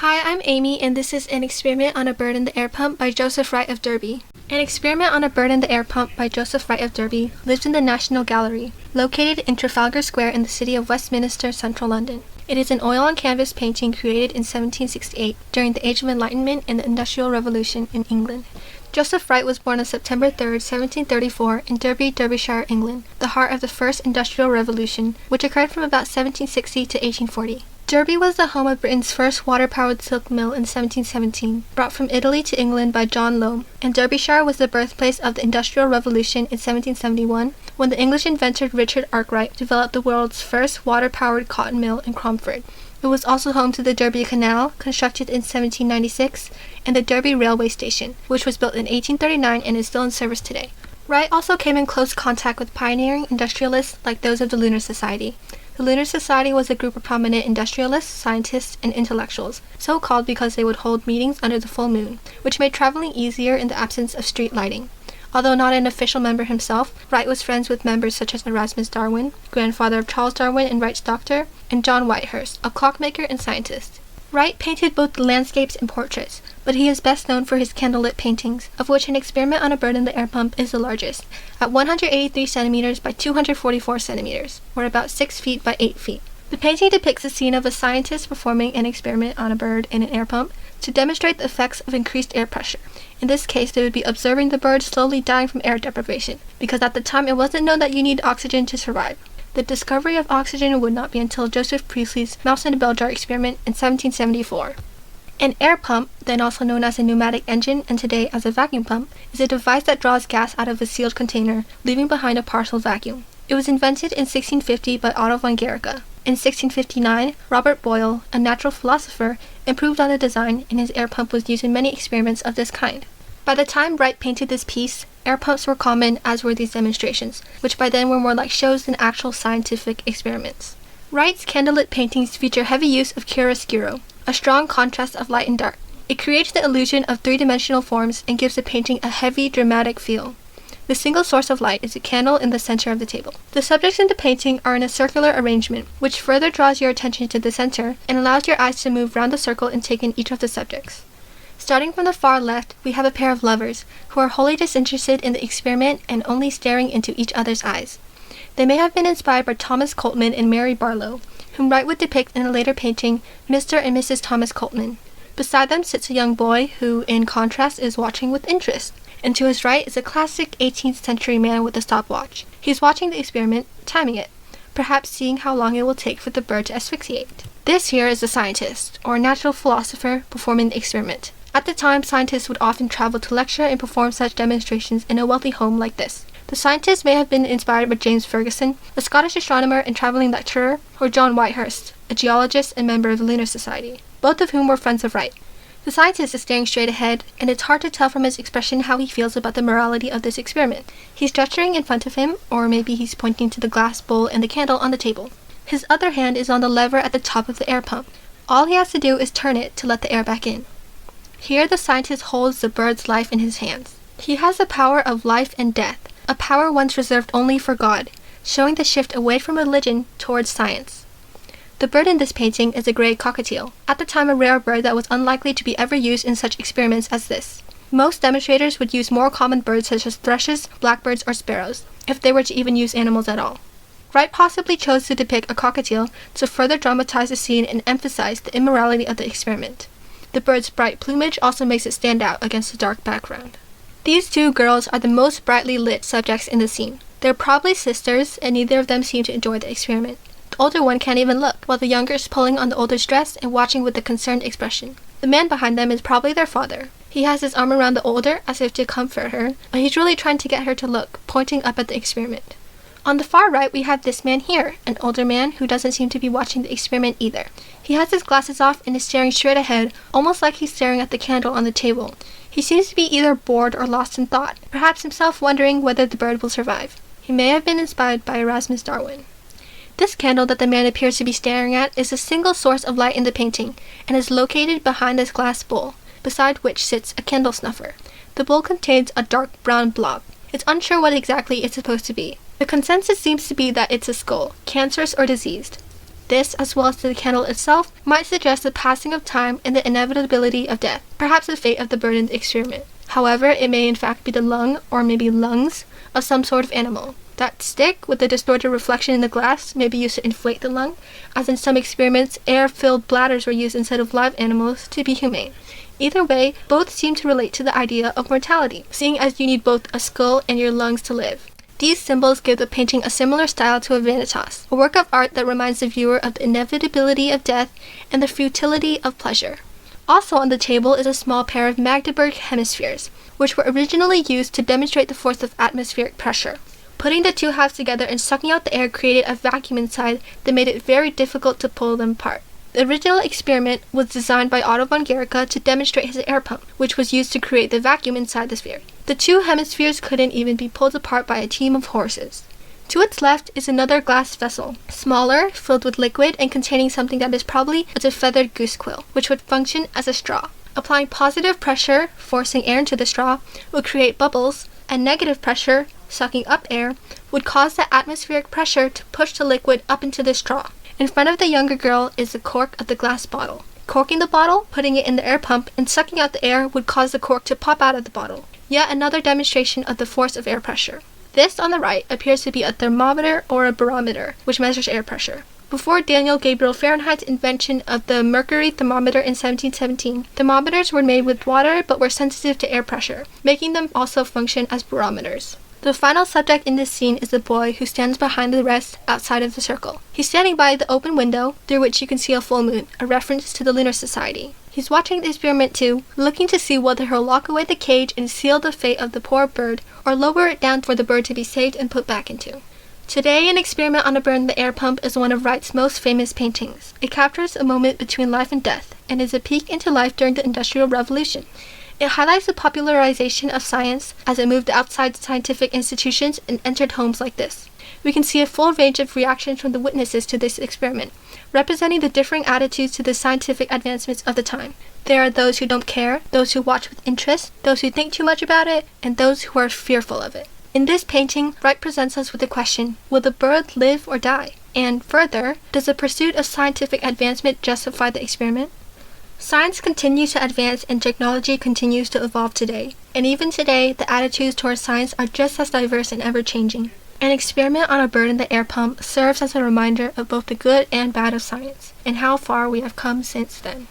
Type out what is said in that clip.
Hi, I'm Amy, and this is An Experiment on a Bird in the Air Pump by Joseph Wright of Derby. An Experiment on a Bird in the Air Pump by Joseph Wright of Derby lives in the National Gallery, located in Trafalgar Square in the city of Westminster, central London. It is an oil-on-canvas painting created in 1768 during the Age of Enlightenment and the Industrial Revolution in England. Joseph Wright was born on September 3, 1734, in Derby, Derbyshire, England, the heart of the First Industrial Revolution, which occurred from about 1760 to 1840. Derby was the home of Britain's first water-powered silk mill in 1717, brought from Italy to England by John Loam, and Derbyshire was the birthplace of the Industrial Revolution in 1771, when the English inventor Richard Arkwright developed the world's first water-powered cotton mill in Cromford. It was also home to the Derby Canal, constructed in 1796, and the Derby Railway Station, which was built in 1839 and is still in service today. Wright also came in close contact with pioneering industrialists like those of the Lunar Society. The Lunar Society was a group of prominent industrialists, scientists, and intellectuals, so called because they would hold meetings under the full moon, which made traveling easier in the absence of street lighting. Although not an official member himself, Wright was friends with members such as Erasmus Darwin, grandfather of Charles Darwin and Wright's doctor, and John Whitehurst, a clockmaker and scientist. Wright painted both landscapes and portraits, but he is best known for his candlelit paintings, of which An Experiment on a Bird in the Air Pump is the largest, at 183 centimeters by 244 centimeters, or about 6 feet by 8 feet. The painting depicts a scene of a scientist performing an experiment on a bird in an air pump to demonstrate the effects of increased air pressure. In this case, they would be observing the bird slowly dying from air deprivation, because at the time it wasn't known that you need oxygen to survive. The discovery of oxygen would not be until Joseph Priestley's mouse in a bell jar experiment in 1774. An air pump, then also known as a pneumatic engine and today as a vacuum pump, is a device that draws gas out of a sealed container, leaving behind a partial vacuum. It was invented in 1650 by Otto von Guericke. In 1659, Robert Boyle, a natural philosopher, improved on the design, and his air pump was used in many experiments of this kind. By the time Wright painted this piece, air pumps were common, as were these demonstrations, which by then were more like shows than actual scientific experiments. Wright's candlelit paintings feature heavy use of chiaroscuro, a strong contrast of light and dark. It creates the illusion of three-dimensional forms and gives the painting a heavy, dramatic feel. The single source of light is a candle in the center of the table. The subjects in the painting are in a circular arrangement, which further draws your attention to the center and allows your eyes to move round the circle and take in each of the subjects. Starting from the far left, we have a pair of lovers, who are wholly disinterested in the experiment and only staring into each other's eyes. They may have been inspired by Thomas Coltman and Mary Barlow, whom Wright would depict in a later painting, Mr. and Mrs. Thomas Coltman. Beside them sits a young boy who, in contrast, is watching with interest, and to his right is a classic 18th century man with a stopwatch. He's watching the experiment, timing it, perhaps seeing how long it will take for the bird to asphyxiate. This here is a scientist, or natural philosopher, performing the experiment. At the time, scientists would often travel to lecture and perform such demonstrations in a wealthy home like this. The scientist may have been inspired by James Ferguson, a Scottish astronomer and traveling lecturer, or John Whitehurst, a geologist and member of the Lunar Society, both of whom were friends of Wright. The scientist is staring straight ahead, and it's hard to tell from his expression how he feels about the morality of this experiment. He's gesturing in front of him, or maybe he's pointing to the glass bowl and the candle on the table. His other hand is on the lever at the top of the air pump. All he has to do is turn it to let the air back in. Here the scientist holds the bird's life in his hands. He has the power of life and death, a power once reserved only for God, showing the shift away from religion towards science. The bird in this painting is a gray cockatiel, at the time a rare bird that was unlikely to be ever used in such experiments as this. Most demonstrators would use more common birds such as thrushes, blackbirds, or sparrows, if they were to even use animals at all. Wright possibly chose to depict a cockatiel to further dramatize the scene and emphasize the immorality of the experiment. The bird's bright plumage also makes it stand out against the dark background. These two girls are the most brightly lit subjects in the scene. They're probably sisters, and neither of them seem to enjoy the experiment. The older one can't even look, while the younger is pulling on the older's dress and watching with a concerned expression. The man behind them is probably their father. He has his arm around the older as if to comfort her, but he's really trying to get her to look, pointing up at the experiment. On the far right, we have this man here, an older man who doesn't seem to be watching the experiment either. He has his glasses off and is staring straight ahead, almost like he's staring at the candle on the table. He seems to be either bored or lost in thought, perhaps himself wondering whether the bird will survive. He may have been inspired by Erasmus Darwin. This candle that the man appears to be staring at is a single source of light in the painting, and is located behind this glass bowl, beside which sits a candle snuffer. The bowl contains a dark brown blob. It's unsure what exactly it's supposed to be. The consensus seems to be that it's a skull, cancerous or diseased. This, as well as the candle itself, might suggest the passing of time and the inevitability of death, perhaps the fate of the burdened experiment. However, it may in fact be the lung, or maybe lungs, of some sort of animal. That stick with the distorted reflection in the glass may be used to inflate the lung, as in some experiments, air-filled bladders were used instead of live animals to be humane. Either way, both seem to relate to the idea of mortality, seeing as you need both a skull and your lungs to live. These symbols give the painting a similar style to a vanitas, a work of art that reminds the viewer of the inevitability of death and the futility of pleasure. Also on the table is a small pair of Magdeburg hemispheres, which were originally used to demonstrate the force of atmospheric pressure. Putting the two halves together and sucking out the air created a vacuum inside that made it very difficult to pull them apart. The original experiment was designed by Otto von Guericke to demonstrate his air pump, which was used to create the vacuum inside the sphere. The two hemispheres couldn't even be pulled apart by a team of horses. To its left is another glass vessel, smaller, filled with liquid and containing something that is probably a feathered goose quill, which would function as a straw. Applying positive pressure, forcing air into the straw, would create bubbles, and negative pressure, sucking up air, would cause the atmospheric pressure to push the liquid up into the straw. In front of the younger girl is the cork of the glass bottle. Corking the bottle, putting it in the air pump, and sucking out the air would cause the cork to pop out of the bottle. Yet another demonstration of the force of air pressure. This on the right appears to be a thermometer or a barometer, which measures air pressure. Before Daniel Gabriel Fahrenheit's invention of the mercury thermometer in 1717, thermometers were made with water but were sensitive to air pressure, making them also function as barometers. The final subject in this scene is the boy who stands behind the rest outside of the circle. He's standing by the open window through which you can see a full moon, a reference to the Lunar Society. He's watching the experiment too, looking to see whether he'll lock away the cage and seal the fate of the poor bird, or lower it down for the bird to be saved and put back into. Today, An Experiment on a Bird in the Air Pump is one of Wright's most famous paintings. It captures a moment between life and death, and is a peek into life during the Industrial Revolution. It highlights the popularization of science as it moved outside scientific institutions and entered homes like this. We can see a full range of reactions from the witnesses to this experiment, representing the differing attitudes to the scientific advancements of the time. There are those who don't care, those who watch with interest, those who think too much about it, and those who are fearful of it. In this painting, Wright presents us with the question, will the bird live or die? And further, does the pursuit of scientific advancement justify the experiment? Science continues to advance and technology continues to evolve today. And even today, the attitudes towards science are just as diverse and ever-changing. An Experiment on a Bird in the Air Pump serves as a reminder of both the good and bad of science, and how far we have come since then.